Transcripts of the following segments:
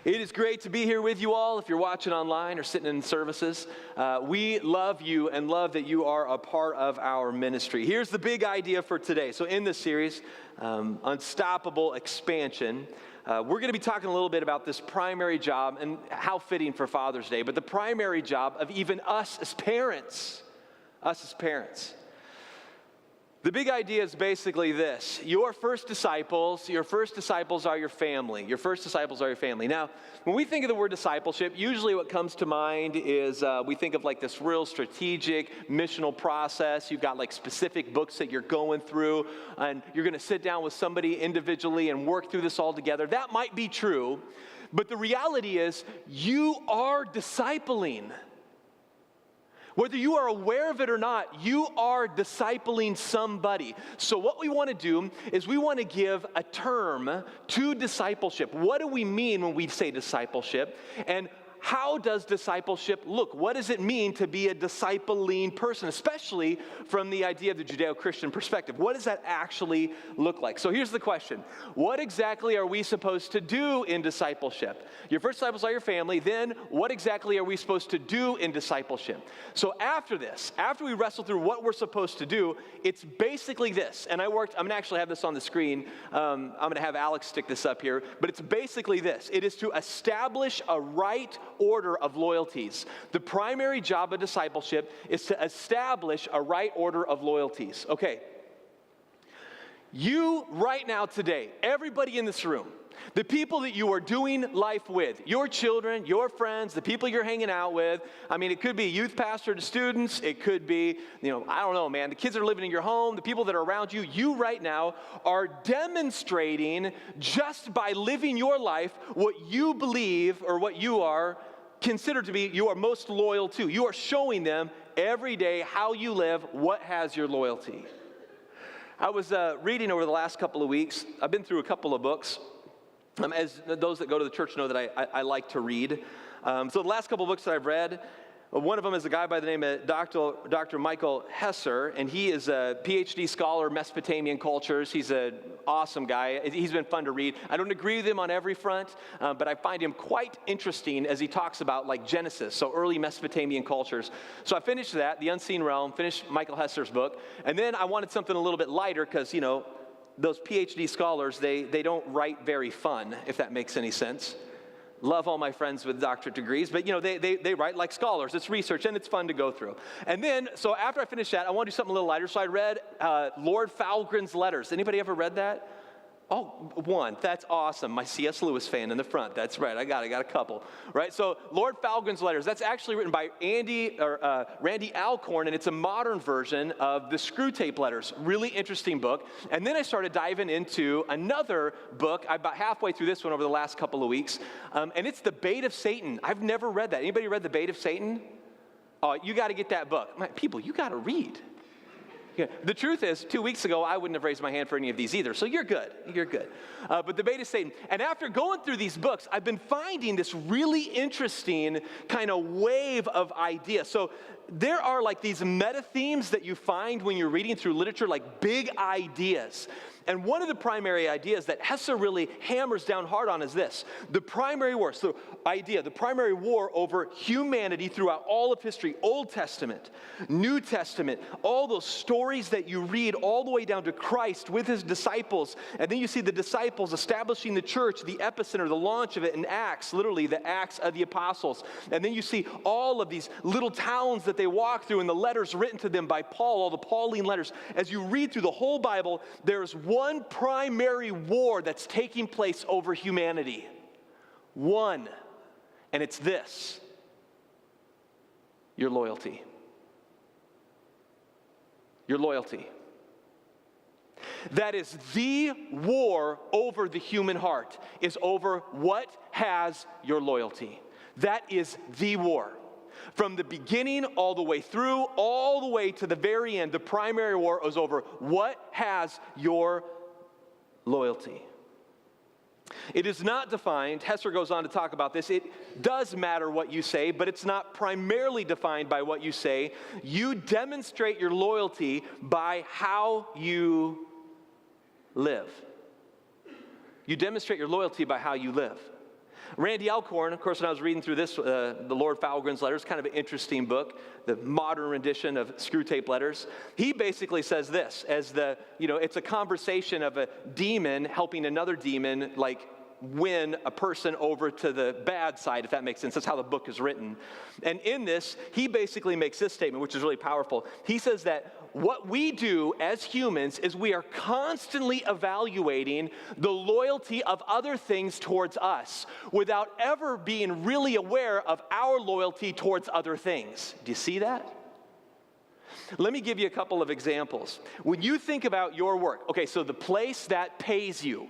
It is great to be here with you all. If you're watching online or sitting in services, we love you and love that you are a part of our ministry. Here's the big idea for today. So in this series, Unstoppable Expansion, we're going to be talking a little bit about this primary job and how fitting for Father's Day, but the primary job of even us as parents. The big idea is basically this. Your first disciples are your family. Your first disciples are your family. Now, when we think of the word discipleship, usually what comes to mind is we think of like this real strategic missional process. You've got like specific books that you're going through, and you're going to sit down with somebody individually and work through this all together. That might be true, but the reality is you are discipling. Whether you are aware of it or not, you are discipling somebody. So what we want to do is we want to give a term to discipleship. What do we mean when we say discipleship? And how does discipleship look? What does it mean to be a discipling person, especially from the idea of the Judeo-Christian perspective? What does that actually look like? So here's the question. What exactly are we supposed to do in discipleship? Your first disciples are your family. Then what exactly are we supposed to do in discipleship? So after this, after we wrestle through what we're supposed to do, it's basically this. And I'm going to actually have this on the screen. I'm going to have Alex stick this up here. But it's basically this. It is to establish a right order of loyalties. The primary job of discipleship is to establish a right order of loyalties. Okay. You right now today, everybody in this room, the people that you are doing life with, your children, your friends, the people you're hanging out with. I mean, it could be youth pastor to students. It could be, I don't know, man, the kids that are living in your home, the people that are around you. You right now are demonstrating just by living your life what you believe or what you are considered to be you are most loyal to. You are showing them every day how you live, what has your loyalty. I was reading over the last couple of weeks. I've been through a couple of books. As those that go to the church know that I like to read. So the last couple of books that I've read, one of them is a guy by the name of Dr. Michael Hesser, and he is a PhD scholar, Mesopotamian cultures. He's an awesome guy. He's been fun to read. I don't agree with him on every front, but I find him quite interesting as he talks about like Genesis, so early Mesopotamian cultures. So I finished that, The Unseen Realm, finished Michael Hesser's book, and then I wanted something a little bit lighter because, those PhD scholars, they don't write very fun, if that makes any sense. Love all my friends with doctorate degrees, but they write like scholars. It's research and it's fun to go through. And then, so after I finished that, I wanted to do something a little lighter. So I read Lord Falgren's Letters. Anybody ever read that? Oh, one. That's awesome. My C.S. Lewis fan in the front. That's right. I got a couple. Right? So Lord Falgren's Letters. That's actually written by Randy Alcorn, and it's a modern version of the Screwtape Letters. Really interesting book. And then I started diving into another book. I'm about halfway through this one over the last couple of weeks, and it's The Bait of Satan. I've never read that. Anybody read The Bait of Satan? Oh, you got to get that book. People, you got to read. Yeah. The truth is, 2 weeks ago, I wouldn't have raised my hand for any of these either, so you're good. But The Bait of Satan. And after going through these books, I've been finding this really interesting kind of wave of ideas. So there are like these meta themes that you find when you're reading through literature, like big ideas. And one of the primary ideas that Hesser really hammers down hard on is this. The primary war, so the primary war over humanity throughout all of history, Old Testament, New Testament, all those stories that you read all the way down to Christ with his disciples. And then you see the disciples establishing the church, the epicenter, the launch of it in Acts, literally the Acts of the Apostles. And then you see all of these little towns that they walk through and the letters written to them by Paul, all the Pauline letters. As you read through the whole Bible, there's one primary war that's taking place over humanity. One. And it's this. Your loyalty. Your loyalty. That is the war over the human heart, is over what has your loyalty. That is the war. From the beginning all the way through, all the way to the very end, the primary war is over what has your loyalty. It is not defined, Hesser goes on to talk about this, it does matter what you say, but it's not primarily defined by what you say. You demonstrate your loyalty by how you live. You demonstrate your loyalty by how you live. Randy Alcorn, of course, when I was reading through this, the Lord Falgren's letters, kind of an interesting book, the modern rendition of Screwtape Letters. He basically says this, as it's a conversation of a demon helping another demon, like, win a person over to the bad side, if that makes sense. That's how the book is written. And in this, he basically makes this statement, which is really powerful. He says that what we do as humans is we are constantly evaluating the loyalty of other things towards us without ever being really aware of our loyalty towards other things. Do you see that? Let me give you a couple of examples. When you think about your work, okay, so the place that pays you,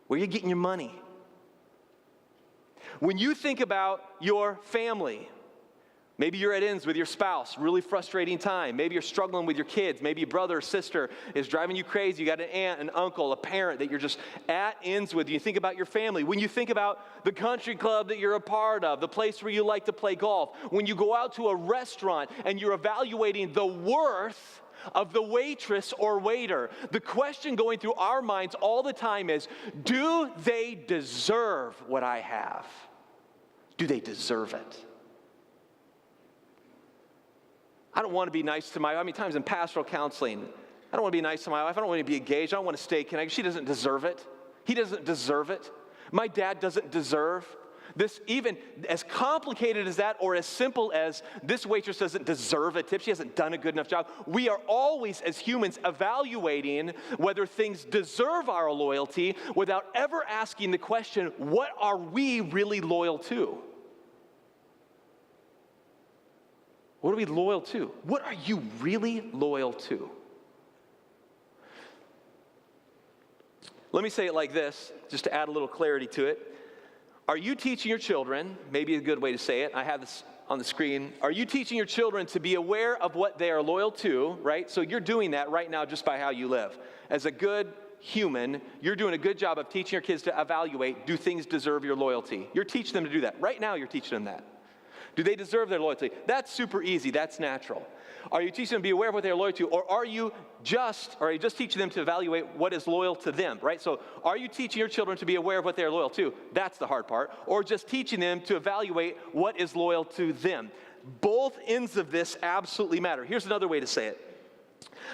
where you're getting your money. When you think about your family, maybe you're at ends with your spouse, really frustrating time. Maybe you're struggling with your kids. Maybe your brother or sister is driving you crazy. You got an aunt, an uncle, a parent that you're just at ends with. You think about your family. When you think about the country club that you're a part of, the place where you like to play golf, when you go out to a restaurant and you're evaluating the worth of the waitress or waiter, the question going through our minds all the time is, do they deserve what I have? Do they deserve it? I don't want to be nice to my wife. How many times in pastoral counseling, I don't want to be nice to my wife. I don't want to be engaged. I don't want to stay connected. She doesn't deserve it. He doesn't deserve it. My dad doesn't deserve this. Even as complicated as that, or as simple as this waitress doesn't deserve a tip. She hasn't done a good enough job. We are always, as humans, evaluating whether things deserve our loyalty without ever asking the question, what are we really loyal to? What are we loyal to? What are you really loyal to? Let me say it like this, just to add a little clarity to it. Are you teaching your children, maybe a good way to say it, I have this on the screen, are you teaching your children to be aware of what they are loyal to, right? So you're doing that right now just by how you live. As a good human, you're doing a good job of teaching your kids to evaluate, do things deserve your loyalty? You're teaching them to do that. Right now you're teaching them that. Do they deserve their loyalty? That's super easy. That's natural. Are you teaching them to be aware of what they're loyal to, or are you just teaching them to evaluate what is loyal to them, right? So are you teaching your children to be aware of what they're loyal to? That's the hard part. Or just teaching them to evaluate what is loyal to them. Both ends of this absolutely matter. Here's another way to say it.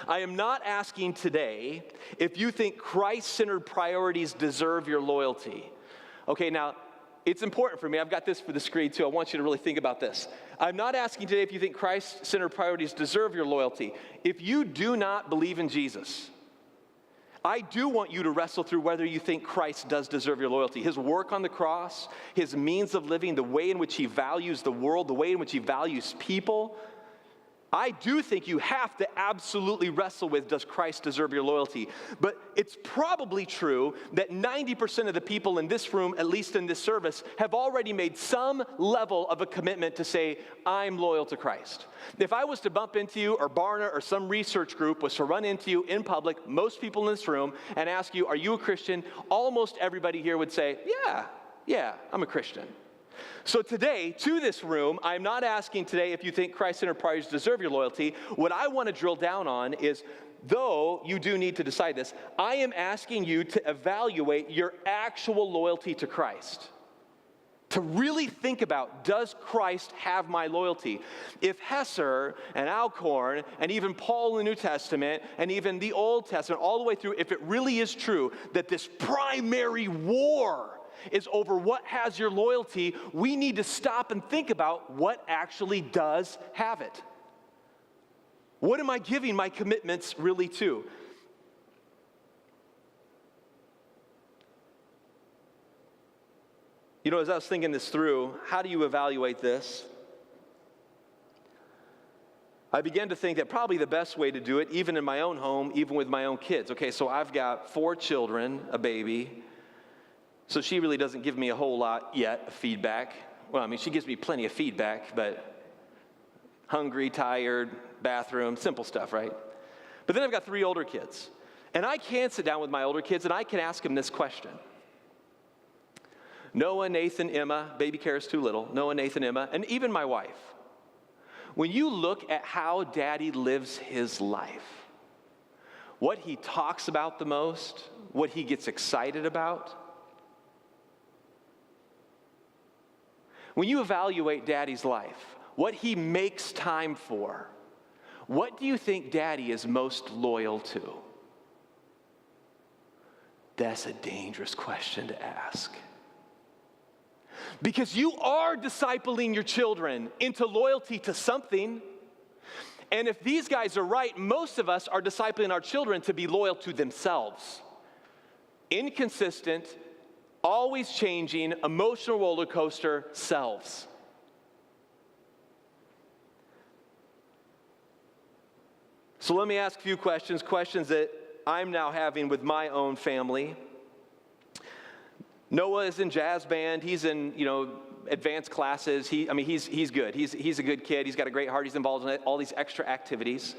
I am not asking today if you think Christ-centered priorities deserve your loyalty. Okay, now, it's important for me. I've got this for the screen too. I want you to really think about this. I'm not asking today if you think Christ-centered priorities deserve your loyalty. If you do not believe in Jesus, I do want you to wrestle through whether you think Christ does deserve your loyalty. His work on the cross, his means of living, the way in which he values the world, the way in which he values people. I do think you have to absolutely wrestle with, does Christ deserve your loyalty? But it's probably true that 90% of the people in this room, at least in this service, have already made some level of a commitment to say, I'm loyal to Christ. If I was to bump into you, or Barna, or some research group was to run into you in public, most people in this room, and ask you, are you a Christian? Almost everybody here would say, yeah, I'm a Christian. So today, to this room, I'm not asking today if you think Christ-centered priorities deserve your loyalty. What I want to drill down on is, though you do need to decide this, I am asking you to evaluate your actual loyalty to Christ. To really think about, does Christ have my loyalty? If Hesser and Alcorn and even Paul in the New Testament and even the Old Testament, all the way through, if it really is true that this primary war is over what has your loyalty, we need to stop and think about what actually does have it. What am I giving my commitments really to? You know, as I was thinking this through, how do you evaluate this? I began to think that probably the best way to do it, even in my own home, even with my own kids. Okay, so I've got 4 children, a baby, so she really doesn't give me a whole lot yet of feedback. Well, I mean, she gives me plenty of feedback, but hungry, tired, bathroom, simple stuff, right? But then I've got 3 older kids. And I can sit down with my older kids and I can ask them this question. Noah, Nathan, Emma, baby Kara's too little, Noah, Nathan, Emma, and even my wife. When you look at how Daddy lives his life, what he talks about the most, what he gets excited about, when you evaluate Daddy's life, what he makes time for, what do you think Daddy is most loyal to? That's a dangerous question to ask. Because you are discipling your children into loyalty to something. And if these guys are right, most of us are discipling our children to be loyal to themselves. Inconsistent, always changing, emotional roller coaster selves. So let me ask a few questions that I'm now having with my own family. Noah is in jazz band. He's in, advanced classes. He's good. He's a good kid. He's got a great heart. He's involved in all these extra activities.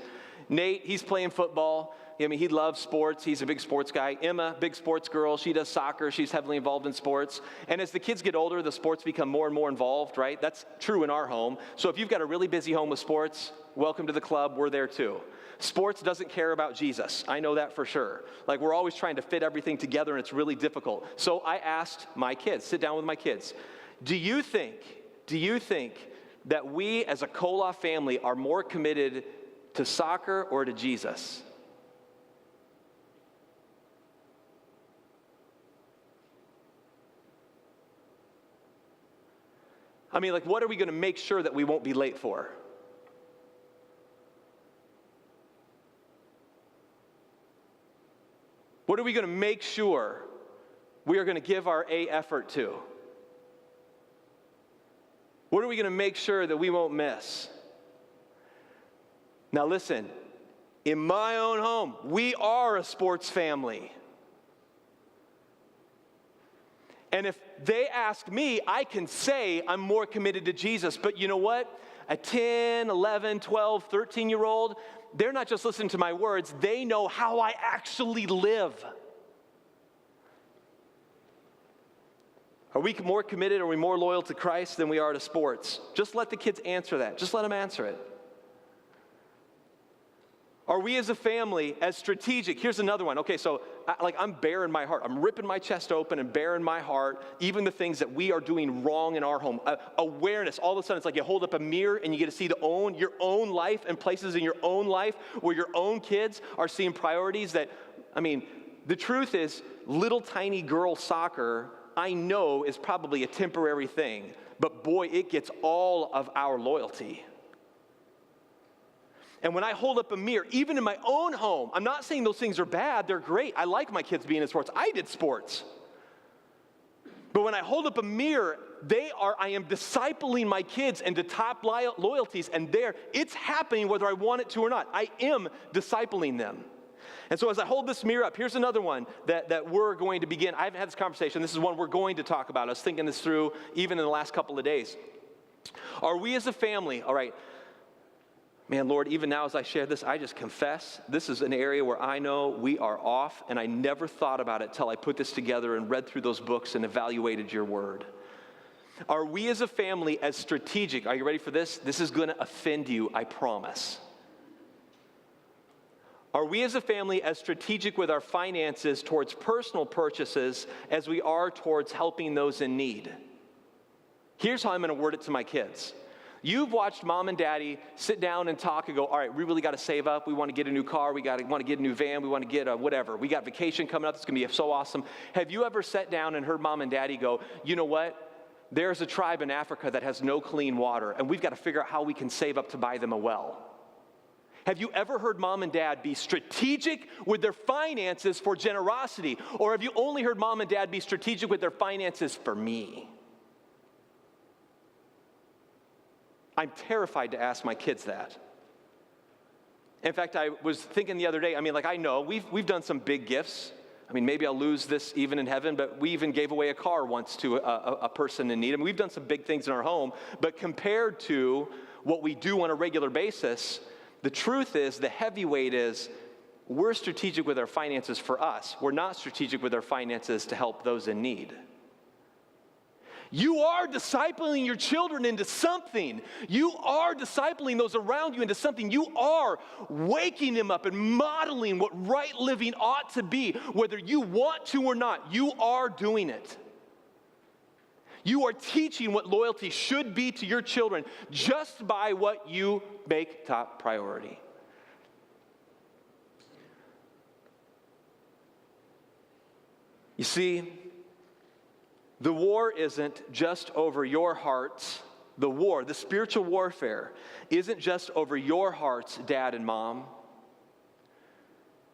Nate, he's playing football. He loves sports. He's a big sports guy. Emma, big sports girl. She does soccer. She's heavily involved in sports. And as the kids get older, the sports become more and more involved, right? That's true in our home. So if you've got a really busy home with sports, welcome to the club. We're there too. Sports doesn't care about Jesus. I know that for sure. Like, we're always trying to fit everything together, and it's really difficult. So I asked my kids, sit down with my kids, do you think that we as a Koloff family are more committed to soccer or to Jesus? What are we going to make sure that we won't be late for? What are we going to make sure we are going to give our A effort to? What are we going to make sure that we won't miss? Now listen, in my own home, we are a sports family. And if they ask me, I can say I'm more committed to Jesus. But you know what? A 10, 11, 12, 13-year-old, they're not just listening to my words, they know how I actually live. Are we more committed, are we more loyal to Christ than we are to sports? Just let the kids answer that. Just let them answer it. Are we as a family as strategic? Here's another one. Okay, so I'm bare in my heart. I'm ripping my chest open and bare in my heart, even the things that we are doing wrong in our home. Awareness. All of a sudden, it's like you hold up a mirror and you get to see your own life and places in your own life where your own kids are seeing priorities that, the truth is, little tiny girl soccer, I know, is probably a temporary thing. But boy, it gets all of our loyalty. And when I hold up a mirror, even in my own home, I'm not saying those things are bad, they're great. I like my kids being in sports. I did sports. But when I hold up a mirror, I am discipling my kids into top loyalties, and it's happening whether I want it to or not. I am discipling them. And so as I hold this mirror up, here's another one that we're going to begin. I haven't had this conversation. This is one we're going to talk about. I was thinking this through even in the last couple of days. Are we as a family, all right, man, Lord, even now as I share this, I just confess this is an area where I know we are off, and I never thought about it till I put this together and read through those books and evaluated your word. Are we as a family as strategic? Are you ready for this? This is going to offend you, I promise. Are we as a family as strategic with our finances towards personal purchases as we are towards helping those in need? Here's how I'm going to word it to my kids. You've watched mom and daddy sit down and talk and go, all right, we really got to save up. We want to get a new car. We want to get a new van. We want to get a whatever. We got vacation coming up. It's going to be so awesome. Have you ever sat down and heard mom and daddy go, you know what? There's a tribe in Africa that has no clean water, and we've got to figure out how we can save up to buy them a well. Have you ever heard mom and dad be strategic with their finances for generosity? Or have you only heard mom and dad be strategic with their finances for me? I'm terrified to ask my kids that. In fact, I was thinking the other day, I know we've done some big gifts. Maybe I'll lose this even in heaven, but we even gave away a car once to a person in need. We've done some big things in our home, but compared to what we do on a regular basis, the truth is, the heavyweight is, we're strategic with our finances for us. We're not strategic with our finances to help those in need. You are discipling your children into something. You are discipling those around you into something. You are waking them up and modeling what right living ought to be, whether you want to or not. You are doing it. You are teaching what loyalty should be to your children just by what you make top priority. You see, the war isn't just over your hearts. The spiritual warfare, isn't just over your hearts, Dad and Mom.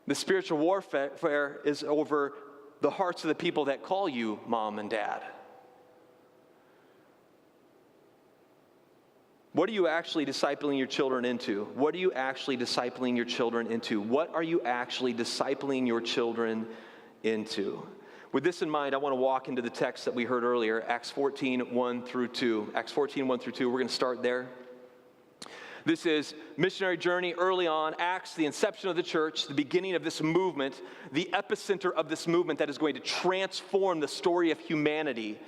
The spiritual warfare is over the hearts of the people that call you Mom and Dad. What are you actually discipling your children into? What are you actually discipling your children into? What are you actually discipling your children into? With this in mind, I want to walk into the text that we heard earlier, Acts 14, 1 through 2. Acts 14, 1 through 2, we're going to start there. This is Missionary Journey early on, Acts, the inception of the church, the beginning of this movement, the epicenter of this movement that is going to transform the story of humanity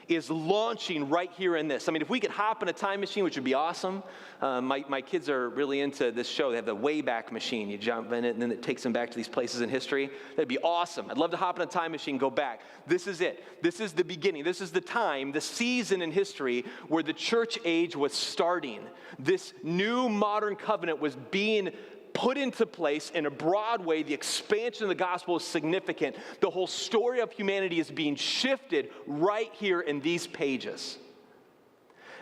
is launching right here in this. If we could hop in a time machine, which would be awesome. My kids are really into this show. They have the Wayback Machine. You jump in it, and then it takes them back to these places in history. That'd be awesome. I'd love to hop in a time machine, go back. This is it. This is the beginning. This is the time, the season in history where the church age was starting. This new modern covenant was being put into place in a broad way. The expansion of the gospel is significant. The whole story of humanity is being shifted right here in these pages.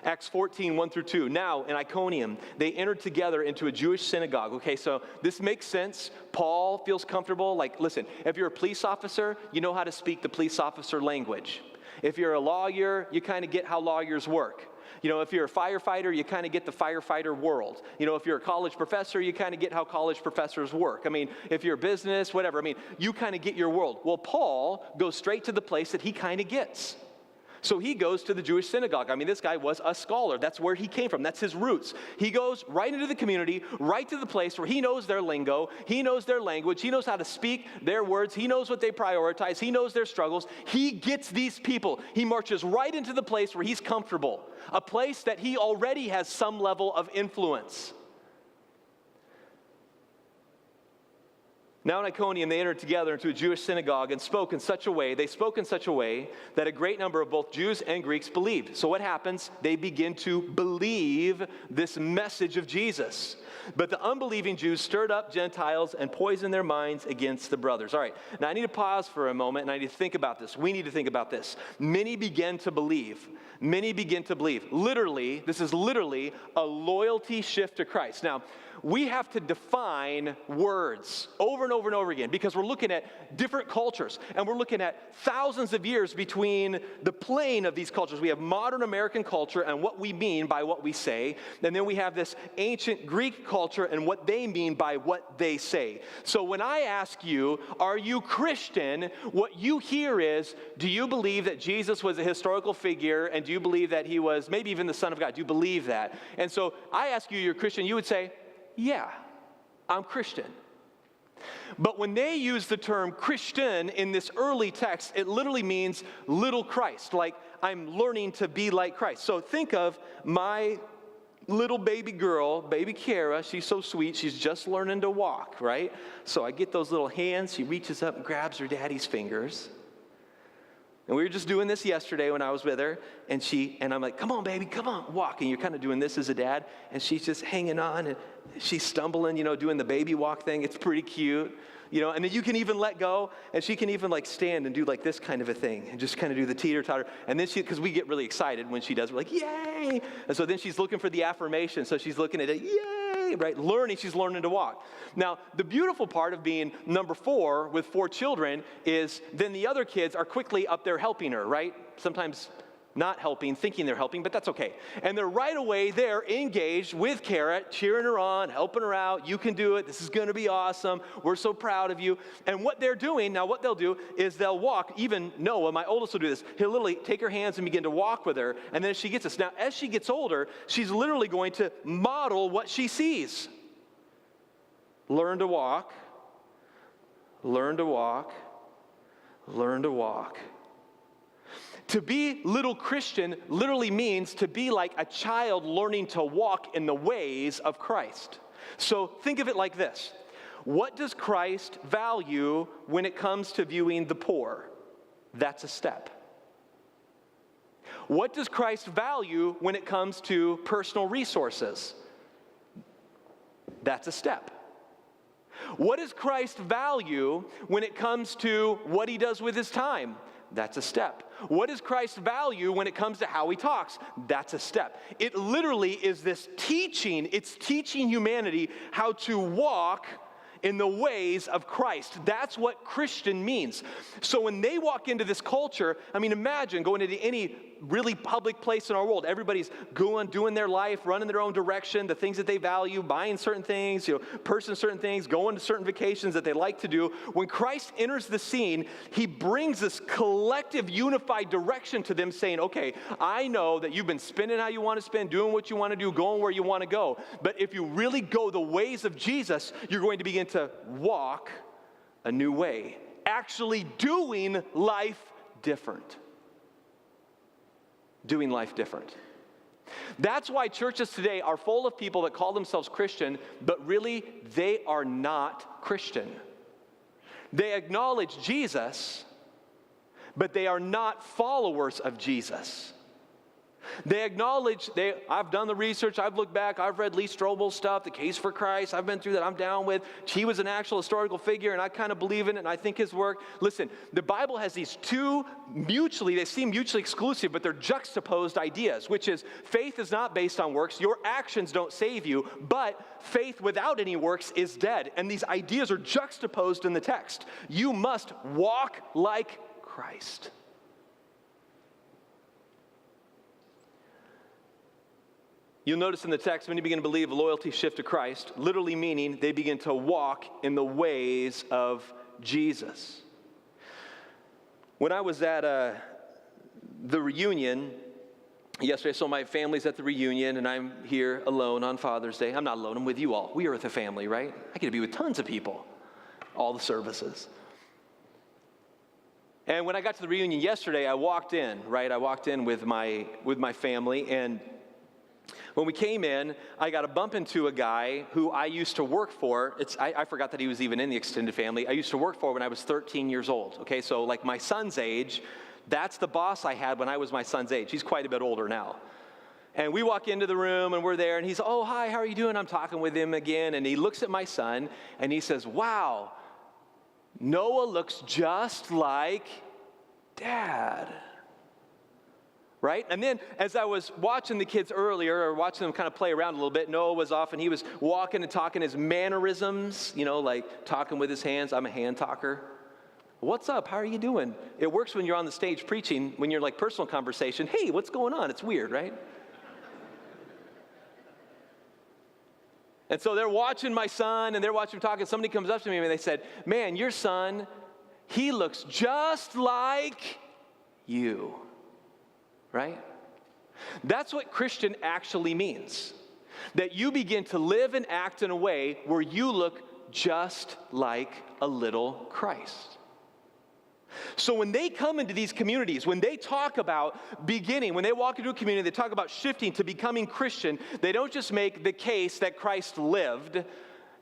Acts 14, 1 through 2. Now, in Iconium, they entered together into a Jewish synagogue. Okay, so this makes sense. Paul feels comfortable. Listen, if you're a police officer, you know how to speak the police officer language. If you're a lawyer, you kind of get how lawyers work. If you're a firefighter, you kind of get the firefighter world. If you're a college professor, you kind of get how college professors work. If you're a business, whatever, you kind of get your world. Well, Paul goes straight to the place that he kind of gets. So he goes to the Jewish synagogue. This guy was a scholar. That's where he came from. That's his roots. He goes right into the community, right to the place where he knows their lingo, he knows their language, he knows how to speak their words, he knows what they prioritize, he knows their struggles. He gets these people. He marches right into the place where he's comfortable, a place that he already has some level of influence. Now in Iconium, they entered together into a Jewish synagogue and spoke in such a way that a great number of both Jews and Greeks believed. So what happens? They begin to believe this message of Jesus. But the unbelieving Jews stirred up Gentiles and poisoned their minds against the brothers. All right, now I need to pause for a moment and I need to think about this. We need to think about this. Many began to believe. Many begin to believe. Literally, this is literally a loyalty shift to Christ. Now, we have to define words over and over and over again because we're looking at different cultures and we're looking at thousands of years between the plane of these cultures. We have modern American culture and what we mean by what we say, and then we have this ancient Greek culture and what they mean by what they say. So when I ask you, are you Christian? What you hear is, do you believe that Jesus was a historical figure and do you believe that he was maybe even the Son of God? Do you believe that? And so I ask you, you're a Christian, you would say, yeah, I'm Christian. But when they use the term Christian in this early text, it literally means little Christ, like I'm learning to be like Christ. So think of my little baby girl, baby Kara. She's so sweet. She's just learning to walk, right? So I get those little hands. She reaches up and grabs her daddy's fingers. And we were just doing this yesterday when I was with her, and I'm like, come on, baby, come on, walk. And you're kind of doing this as a dad, and she's just hanging on, and she's stumbling, doing the baby walk thing. It's pretty cute, and then you can even let go, and she can even stand and do this kind of a thing, and just kind of do the teeter-totter. And then because we get really excited when she does, we're like, yay! And so then she's looking for the affirmation, so she's looking at it, yay, right? She's learning to walk. Now, the beautiful part of being number 4 with 4 children is then the other kids are quickly up there helping her, right? Sometimes not helping, thinking they're helping, but that's okay. And they're right away there engaged with Carrot, cheering her on, helping her out. You can do it. This is going to be awesome. We're so proud of you. And what they're doing, now what they'll do is they'll walk. Even Noah, my oldest, will do this. He'll literally take her hands and begin to walk with her. And then she gets this. Now, as she gets older, she's literally going to model what she sees. Learn to walk. Learn to walk. Learn to walk. To be little Christian literally means to be like a child learning to walk in the ways of Christ. So think of it like this. What does Christ value when it comes to viewing the poor? That's a step. What does Christ value when it comes to personal resources? That's a step. What does Christ value when it comes to what he does with his time? That's a step. What does Christ value when it comes to how he talks? That's a step. It literally is this teaching. It's teaching humanity how to walk in the ways of Christ. That's what Christian means. So when they walk into this culture, I mean, imagine going into any really public place in our world. Everybody's doing their life, running their own direction, the things that they value, buying certain things, purchasing certain things, going to certain vacations that they like to do. When Christ enters the scene, he brings this collective, unified direction to them, saying, okay, I know that you've been spending how you want to spend, doing what you want to do, going where you want to go. But if you really go the ways of Jesus, you're going to begin to walk a new way, actually doing life different. Doing life different. That's why churches today are full of people that call themselves Christian, but really they are not Christian. They acknowledge Jesus, but they are not followers of Jesus. They acknowledge, I've done the research, I've looked back, I've read Lee Strobel's stuff, The Case for Christ, I've been through that, I'm down with. He was an actual historical figure, and I kind of believe in it, and I think his work. Listen, the Bible has these two they seem mutually exclusive, but they're juxtaposed ideas, which is faith is not based on works, your actions don't save you, but faith without any works is dead. And these ideas are juxtaposed in the text. You must walk like Christ. You'll notice in the text, when you begin to believe, loyalty shift to Christ, literally meaning they begin to walk in the ways of Jesus. When I was at the reunion yesterday, so my family's at the reunion, and I'm here alone on Father's Day. I'm not alone, I'm with you all. We are with a family, right? I get to be with tons of people, all the services. And when I got to the reunion yesterday, I walked in, right? I walked in with my family, and when we came in, I got to bump into a guy who I used to work for. I forgot that he was even in the extended family. I used to work for when I was 13 years old. Okay, so like my son's age, that's the boss I had when I was my son's age. He's quite a bit older now. And we walk into the room, and we're there, and he's, oh, hi, how are you doing? I'm talking with him again, and he looks at my son, and he says, wow, Noah looks just like Dad. Right? And then as I was watching the kids earlier, or watching them kind of play around a little bit, Noah was off and he was walking and talking his mannerisms, like talking with his hands. I'm a hand talker. What's up? How are you doing? It works when you're on the stage preaching, when you're like personal conversation. Hey, what's going on? It's weird, right? And so they're watching my son and they're watching him talking. Somebody comes up to me and they said, man, your son, he looks just like you. Right? That's what Christian actually means. That you begin to live and act in a way where you look just like a little Christ. So when they come into these communities, when they talk about beginning, when they walk into a community, they talk about shifting to becoming Christian, they don't just make the case that Christ lived.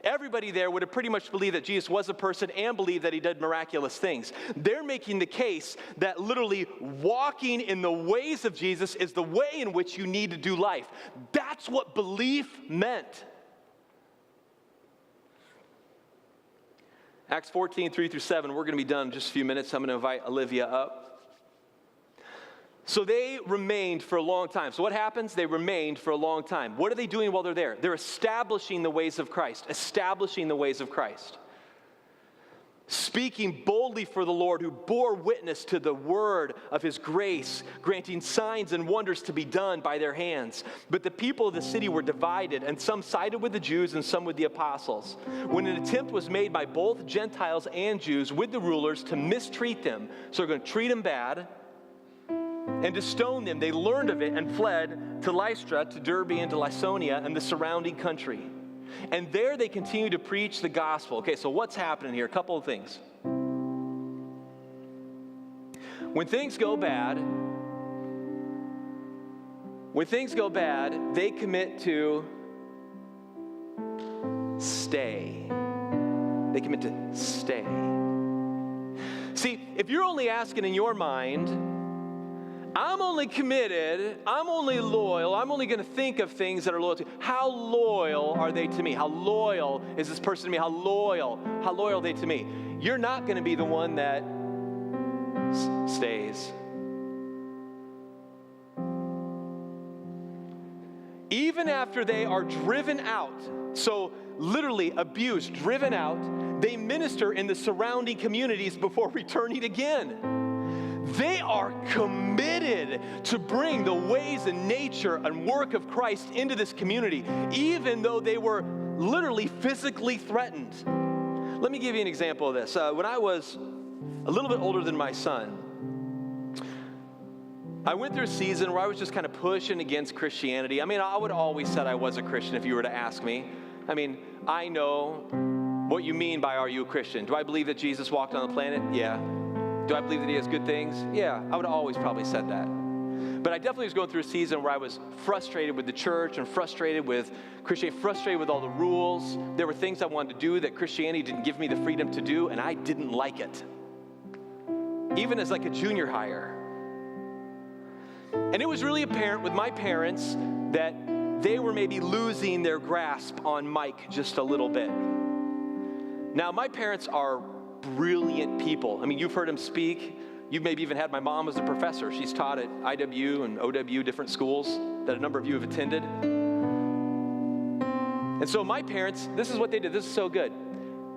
Everybody there would have pretty much believed that Jesus was a person and believed that he did miraculous things. They're making the case that literally walking in the ways of Jesus is the way in which you need to do life. That's what belief meant. Acts 14, 3-7, we're going to be done in just a few minutes. I'm going to invite Olivia up. So they remained for a long time. So what happens? They remained for a long time. What are they doing while they're there? They're establishing the ways of Christ. Establishing the ways of Christ. speaking boldly for the Lord, who bore witness to the word of his grace, granting signs and wonders to be done by their hands. But the people of the city were divided, and some sided with the Jews and some with the apostles. When an attempt was made by both Gentiles and Jews with the rulers to mistreat them, so they're going to treat them bad, and to stone them, they learned of it and fled to Lystra, to Derbe, and to Lycaonia, and the surrounding country. And there they continue to preach the gospel. Okay, so what's happening here? A couple of things. When things go bad, they commit to stay. They commit to stay. See, if you're only asking in your mind, I'm only committed, I'm only loyal, I'm only going to think of things that are loyal to me. How loyal are they to me? How loyal is this person to me? How loyal are they to me? You're not going to be the one that stays. Even after they are driven out, so literally abused, driven out, they minister in the surrounding communities before returning again. They are committed to bring the ways and nature and work of Christ into this community, even though they were literally physically threatened. Let me give you an example of this. When I was a little bit older than my son, I went through a season where I was just kind of pushing against Christianity. I mean, I would always said I was a Christian if you were to ask me. I mean, I know what you mean by are you a Christian? Do I believe that Jesus walked on the planet? Yeah. Do I believe that he has good things? Yeah, I would have always probably said that. But I definitely was going through a season where I was frustrated with the church and frustrated with Christianity, frustrated with all the rules. There were things I wanted to do that Christianity didn't give me the freedom to do, and I didn't like it. Even as like a junior hire. And it was really apparent with my parents that they were maybe losing their grasp on Mike just a little bit. Now, my parents are brilliant people. I mean, you've heard them speak. You've maybe even had my mom as a professor. She's taught at IW and OW, different schools that a number of you have attended. And so my parents, this is what they did. This is so good.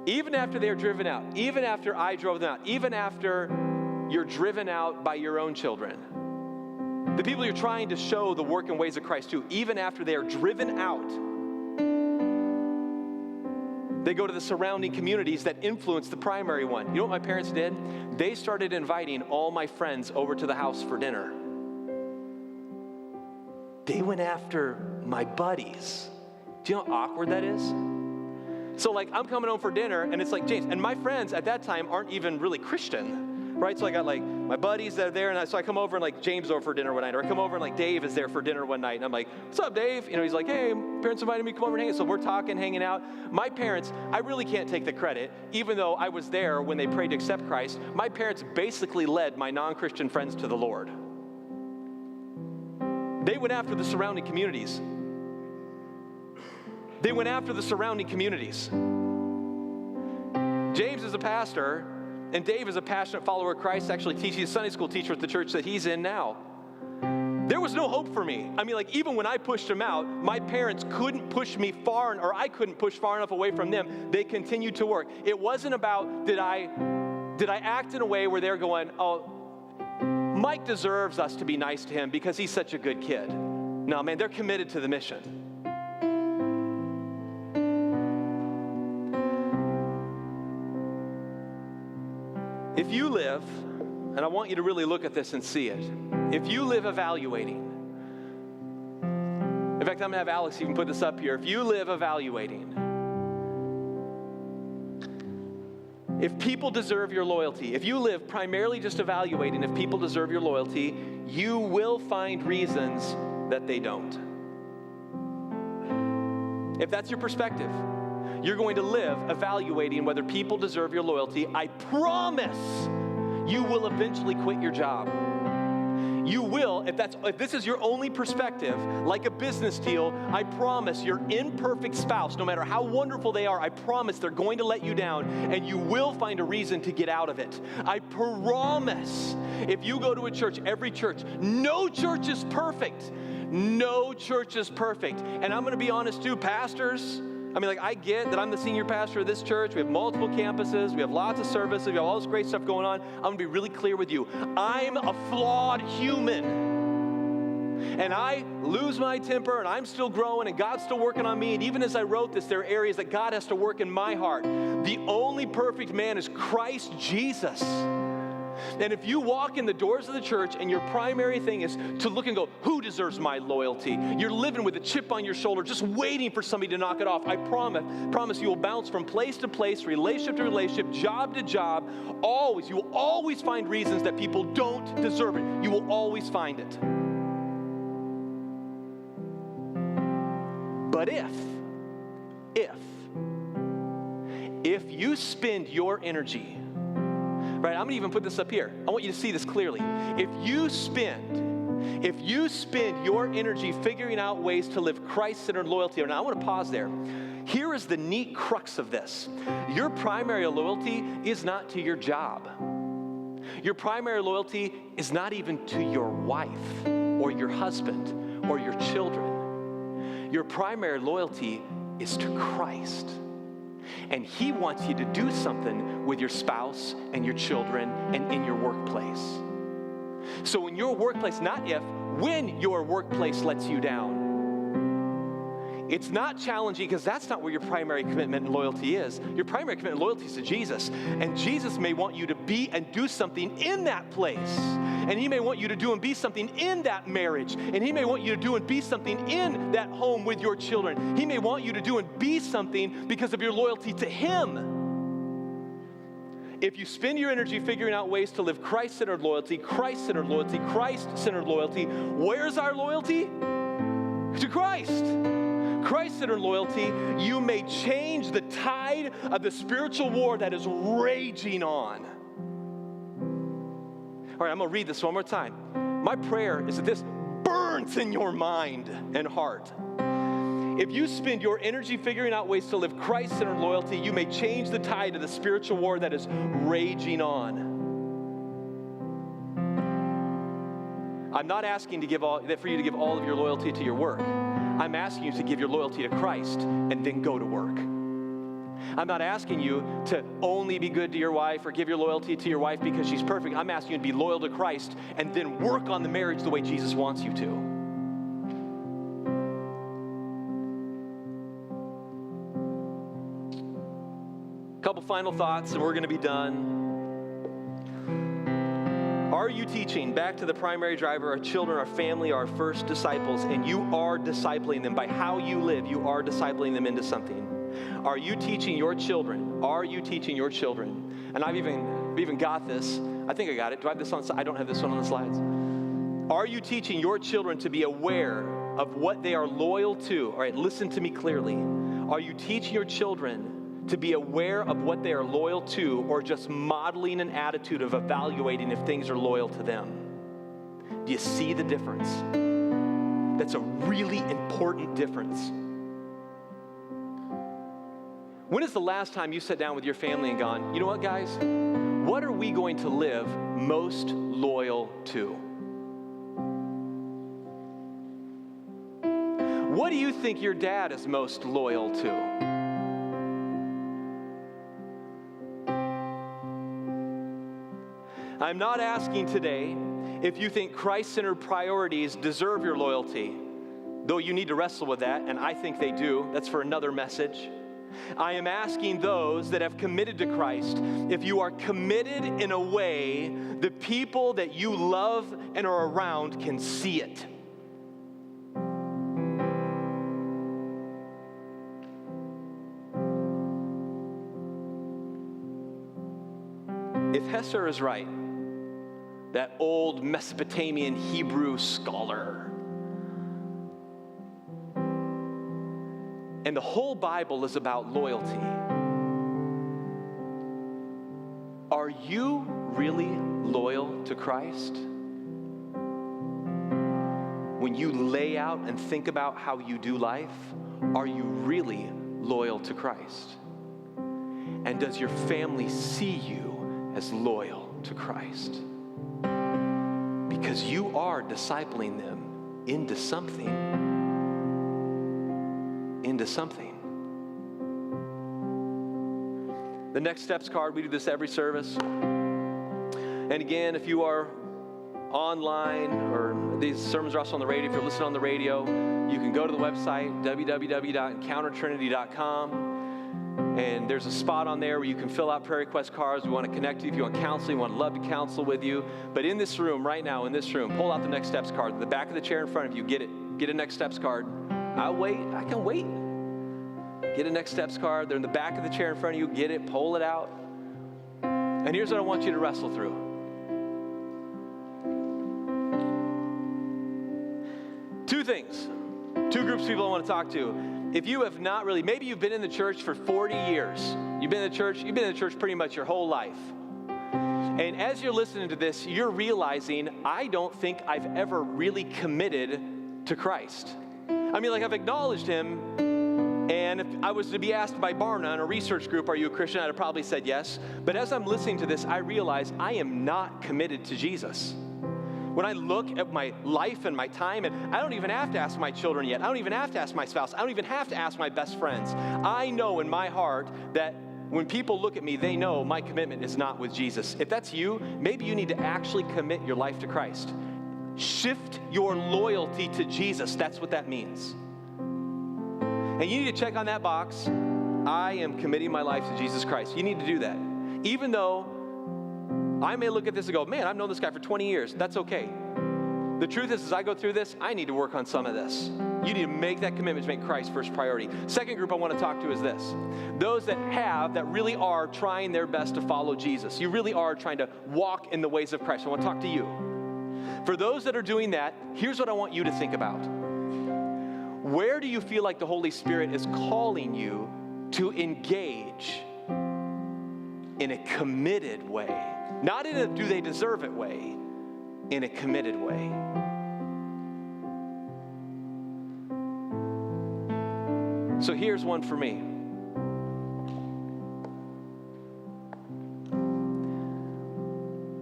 Even after they were driven out, even after I drove them out, even after you're driven out by your own children, the people you're trying to show the work and ways of Christ to, even after they are driven out, they go to the surrounding communities that influence the primary one. You know what my parents did? They started inviting all my friends over to the house for dinner. They went after my buddies. Do you know how awkward that is? So like I'm coming home for dinner and it's like James, and my friends at that time aren't even really Christian. Right, so I got like my buddies that are there, and so I come over and like James over for dinner one night, or I come over and like Dave is there for dinner one night, and I'm like, "What's up, Dave?" You know, he's like, "Hey, parents invited me to come over and hang out." So we're talking, hanging out. My parents, I really can't take the credit, even though I was there when they prayed to accept Christ. My parents basically led my non-Christian friends to the Lord. They went after the surrounding communities. They went after the surrounding communities. James is a pastor. And Dave is a passionate follower of Christ, actually teaching a Sunday school teacher at the church that he's in now. There was no hope for me. I mean, like, even when I pushed them out, my parents couldn't push me far, or I couldn't push far enough away from them. They continued to work. It wasn't about, did I act in a way where they're going, oh, Mike deserves us to be nice to him because he's such a good kid. No, man, they're committed to the mission. If you live, and I want you to really look at this and see it, if you live evaluating, in fact, I'm going to have Alex even put this up here. If you live evaluating, if people deserve your loyalty, if you live primarily just evaluating if people deserve your loyalty, you will find reasons that they don't. If that's your perspective, you're going to live evaluating whether people deserve your loyalty. I promise you will eventually quit your job. You will, if this is your only perspective, like a business deal, I promise your imperfect spouse, no matter how wonderful they are, I promise they're going to let you down, and you will find a reason to get out of it. I promise. If you go to a church, every church, no church is perfect. No church is perfect. And I'm going to be honest too, pastors, I mean, like, I get that I'm the senior pastor of this church. We have multiple campuses. We have lots of services. We have all this great stuff going on. I'm going to be really clear with you. I'm a flawed human. And I lose my temper, and I'm still growing, and God's still working on me. And even as I wrote this, there are areas that God has to work in my heart. The only perfect man is Christ Jesus. And if you walk in the doors of the church and your primary thing is to look and go, who deserves my loyalty? You're living with a chip on your shoulder, just waiting for somebody to knock it off. I promise you will bounce from place to place, relationship to relationship, job to job. Always, you will always find reasons that people don't deserve it. You will always find it. But if you spend your energy, right, I'm going to even put this up here. I want you to see this clearly. If you spend your energy figuring out ways to live Christ-centered loyalty, now I want to pause there. Here is the neat crux of this. Your primary loyalty is not to your job. Your primary loyalty is not even to your wife or your husband or your children. Your primary loyalty is to Christ. And He wants you to do something with your spouse and your children and in your workplace. So in your workplace, not if, when your workplace lets you down. It's not challenging because that's not where your primary commitment and loyalty is. Your primary commitment and loyalty is to Jesus. And Jesus may want you to be and do something in that place. And He may want you to do and be something in that marriage. And He may want you to do and be something in that home with your children. He may want you to do and be something because of your loyalty to Him. If you spend your energy figuring out ways to live Christ-centered loyalty, Christ-centered loyalty, Christ-centered loyalty, where's our loyalty? To Christ. Christ-centered loyalty, you may change the tide of the spiritual war that is raging on. All right, I'm going to read this one more time. My prayer is that this burns in your mind and heart. If you spend your energy figuring out ways to live Christ-centered loyalty, you may change the tide of the spiritual war that is raging on. I'm not asking for you to give all of your loyalty to your work. I'm asking you to give your loyalty to Christ and then go to work. I'm not asking you to only be good to your wife or give your loyalty to your wife because she's perfect. I'm asking you to be loyal to Christ and then work on the marriage the way Jesus wants you to. A couple final thoughts and we're going to be done. Are you teaching, back to the primary driver, our children, our family, our first disciples, and you are discipling them by how you live, you are discipling them into something? Are you teaching your children? Are you teaching your children? And I've even got this. I think I got it. Do I have this on? I don't have this one on the slides. Are you teaching your children to be aware of what they are loyal to? All right, listen to me clearly. Are you teaching your children to be aware of what they are loyal to, or just modeling an attitude of evaluating if things are loyal to them? Do you see the difference? That's a really important difference. When is the last time you sat down with your family and gone, you know what, guys? What are we going to live most loyal to? What do you think your dad is most loyal to? I'm not asking today if you think Christ-centered priorities deserve your loyalty, though you need to wrestle with that, and I think they do. That's for another message. I am asking those that have committed to Christ, if you are committed in a way the people that you love and are around can see it. If Hesser is right, that old Mesopotamian Hebrew scholar, and the whole Bible is about loyalty, are you really loyal to Christ? When you lay out and think about how you do life, are you really loyal to Christ? And does your family see you as loyal to Christ? Because you are discipling them into something. Into something. The Next Steps card, we do this every service. And again, if you are online or these sermons are also on the radio, if you're listening on the radio, you can go to the website, www.encountertrinity.com. And there's a spot on there where you can fill out prayer request cards. We want to connect you. If you want counseling, we want to love to counsel with you. But in this room, right now, in this room, pull out the Next Steps card. The back of the chair in front of you, get it. Get a Next Steps card. I'll wait. I can wait. Get a Next Steps card. They're in the back of the chair in front of you. Get it. Pull it out. And here's what I want you to wrestle through. Two things. Two groups of people I want to talk to. If you have not really, maybe you've been in the church for 40 years. You've been in the church pretty much your whole life. And as you're listening to this, you're realizing, I don't think I've ever really committed to Christ. I mean, like, I've acknowledged him, and if I was to be asked by Barna in a research group, are you a Christian? I'd have probably said yes. But as I'm listening to this, I realize I am not committed to Jesus. When I look at my life and my time, and I don't even have to ask my children yet. I don't even have to ask my spouse. I don't even have to ask my best friends. I know in my heart that when people look at me, they know my commitment is not with Jesus. If that's you, maybe you need to actually commit your life to Christ. Shift your loyalty to Jesus. That's what that means. And you need to check on that box. I am committing my life to Jesus Christ. You need to do that. Even though I may look at this and go, man, I've known this guy for 20 years. That's okay. The truth is, as I go through this, I need to work on some of this. You need to make that commitment to make Christ first priority. Second group I want to talk to is this. Those that really are trying their best to follow Jesus. You really are trying to walk in the ways of Christ. I want to talk to you. For those that are doing that, here's what I want you to think about. Where do you feel like the Holy Spirit is calling you to engage in a committed way? Not in a do they deserve it way, in a committed way. So here's one for me.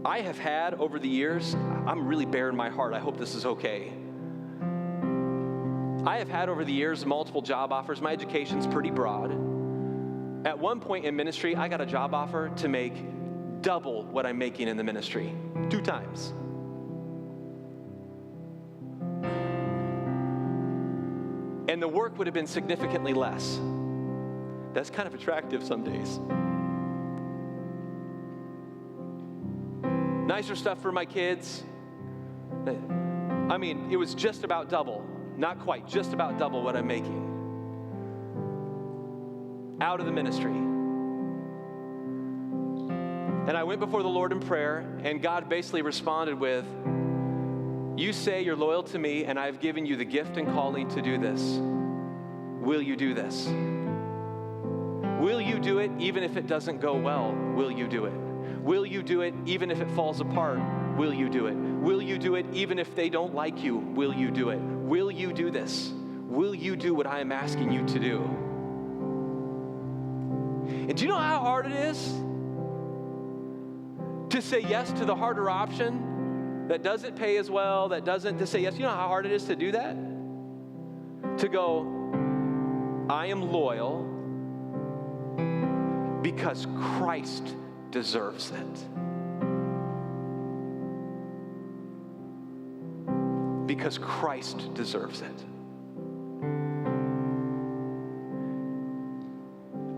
I have had over the years, I'm really bare in my heart, I hope this is okay. I have had over the years multiple job offers. My education's pretty broad. At one point in ministry, I got a job offer to make double what I'm making in the ministry, 2 times. And the work would have been significantly less. That's kind of attractive some days. Nicer stuff for my kids. I mean, it was just about double. Not quite, just about double what I'm making. Out of the ministry. And I went before the Lord in prayer, and God basically responded with, you say you're loyal to me, and I've given you the gift and calling to do this. Will you do this? Will you do it even if it doesn't go well? Will you do it? Will you do it even if it falls apart? Will you do it? Will you do it even if they don't like you? Will you do it? Will you do this? Will you do what I am asking you to do? And do you know how hard it is to say yes to the harder option that doesn't pay as well, to say yes? You know how hard it is to do that? To go, I am loyal because Christ deserves it. Because Christ deserves it.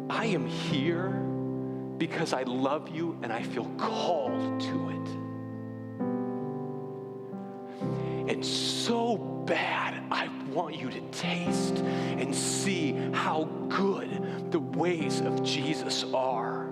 I am here because I love you and I feel called to it. And so bad, I want you to taste and see how good the ways of Jesus are.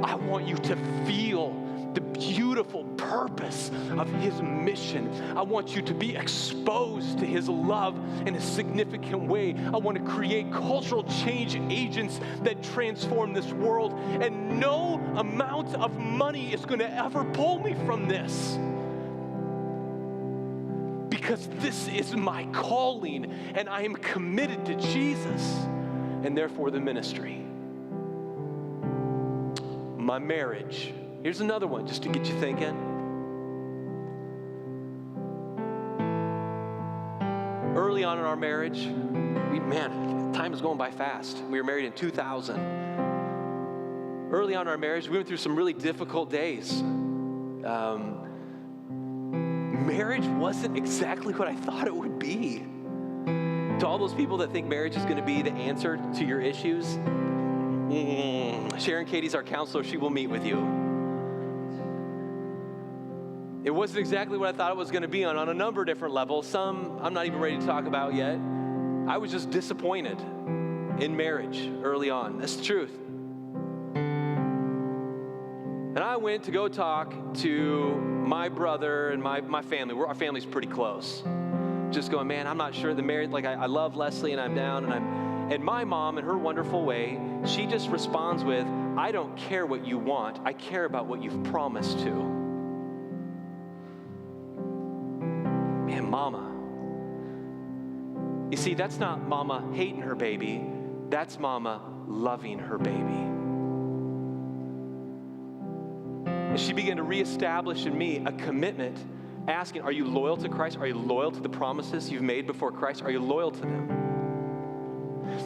I want you to feel the beautiful purpose of his mission. I want you to be exposed to his love in a significant way. I want to create cultural change agents that transform this world. And no amount of money is going to ever pull me from this. Because this is my calling, and I am committed to Jesus, and therefore the ministry. My marriage. Here's another one, just to get you thinking. Early on in our marriage, time is going by fast. We were married in 2000. early on in our marriage, we went through some really difficult days. Marriage wasn't exactly what I thought it would be. To all those people that think marriage is going to be the answer to your issues, Sharon Katie's our counselor. She will meet with you. It wasn't exactly what I thought it was going to be on a number of different levels. Some I'm not even ready to talk about yet. I was just disappointed in marriage early on. That's the truth. And I went to go talk to my brother and my family. Our family's pretty close. Just going, man, I'm not sure the marriage, like I love Leslie and I'm down and my mom in her wonderful way, she just responds with, I don't care what you want. I care about what you've promised to. Man, mama. You see, that's not mama hating her baby. That's mama loving her baby. And she began to reestablish in me a commitment, asking, are you loyal to Christ? Are you loyal to the promises you've made before Christ? Are you loyal to them?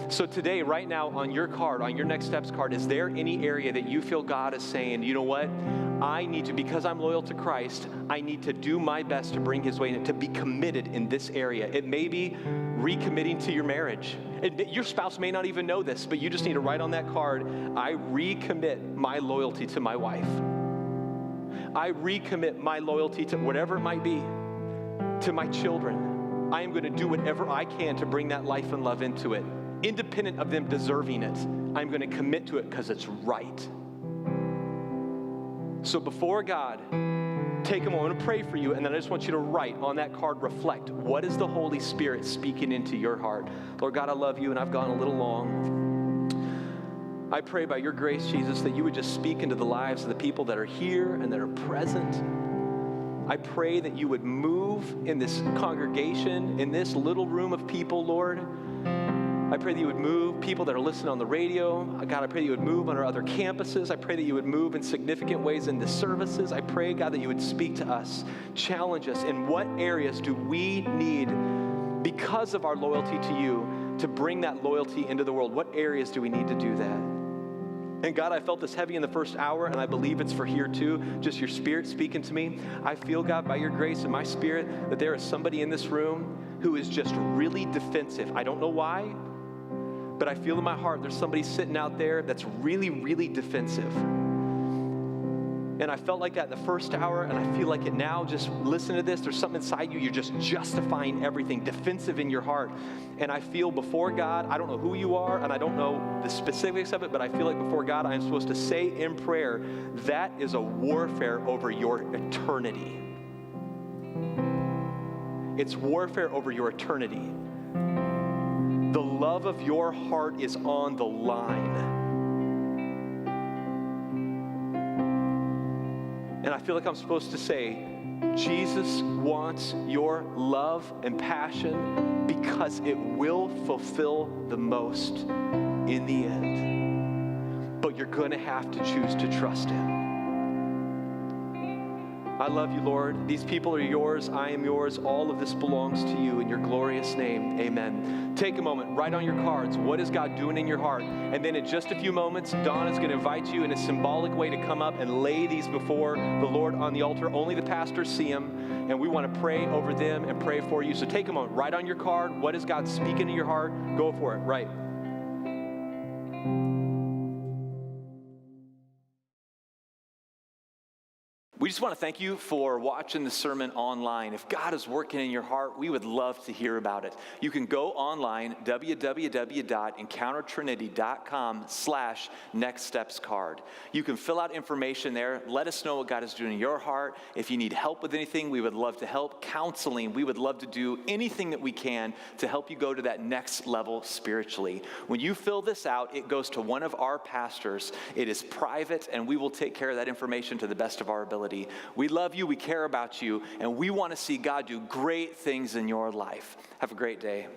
So today, right now, on your card, on your Next Steps card, is there any area that you feel God is saying, you know what? I need to, because I'm loyal to Christ, I need to do my best to bring his way in, to be committed in this area. It may be recommitting to your marriage. Your spouse may not even know this, but you just need to write on that card, I recommit my loyalty to my wife. I recommit my loyalty to whatever it might be, to my children. I am going to do whatever I can to bring that life and love into it. Independent of them deserving it, I'm going to commit to it because it's right. So before God, take a moment. I'm going to pray for you, and then I just want you to write on that card, reflect. What is the Holy Spirit speaking into your heart? Lord God, I love you, and I've gone a little long. I pray by your grace, Jesus, that you would just speak into the lives of the people that are here and that are present. I pray that you would move in this congregation, in this little room of people, Lord. I pray that you would move people that are listening on the radio. God, I pray that you would move on our other campuses. I pray that you would move in significant ways in the services. I pray, God, that you would speak to us, challenge us. In what areas do we need, because of our loyalty to you, to bring that loyalty into the world? What areas do we need to do that? And God, I felt this heavy in the first hour, and I believe it's for here too, just your spirit speaking to me. I feel, God, by your grace and my spirit, that there is somebody in this room who is just really defensive. I don't know why, but I feel in my heart there's somebody sitting out there that's really, really defensive. And I felt like that in the first hour, and I feel like it now. Just listen to this. There's something inside you. You're just justifying everything, defensive in your heart. And I feel before God, I don't know who you are, and I don't know the specifics of it, but I feel like before God, I am supposed to say in prayer, that is a warfare over your eternity. It's warfare over your eternity. The love of your heart is on the line. And I feel like I'm supposed to say, Jesus wants your love and passion because it will fulfill the most in the end. But you're going to have to choose to trust him. I love you, Lord. These people are yours. I am yours. All of this belongs to you in your glorious name. Amen. Take a moment, write on your cards, what is God doing in your heart? And then in just a few moments, Don is going to invite you in a symbolic way to come up and lay these before the Lord on the altar. Only the pastors see them, and we want to pray over them and pray for you. So take a moment, write on your card, what is God speaking to your heart? Go for it, right? We just want to thank you for watching the sermon online. If God is working in your heart, we would love to hear about it. You can go online, www.encountertrinity.com/nextstepscard. You can fill out information there. Let us know what God is doing in your heart. If you need help with anything, we would love to help. Counseling, we would love to do anything that we can to help you go to that next level spiritually. When you fill this out, it goes to one of our pastors. It is private, and we will take care of that information to the best of our ability. We love you, we care about you, and we want to see God do great things in your life. Have a great day.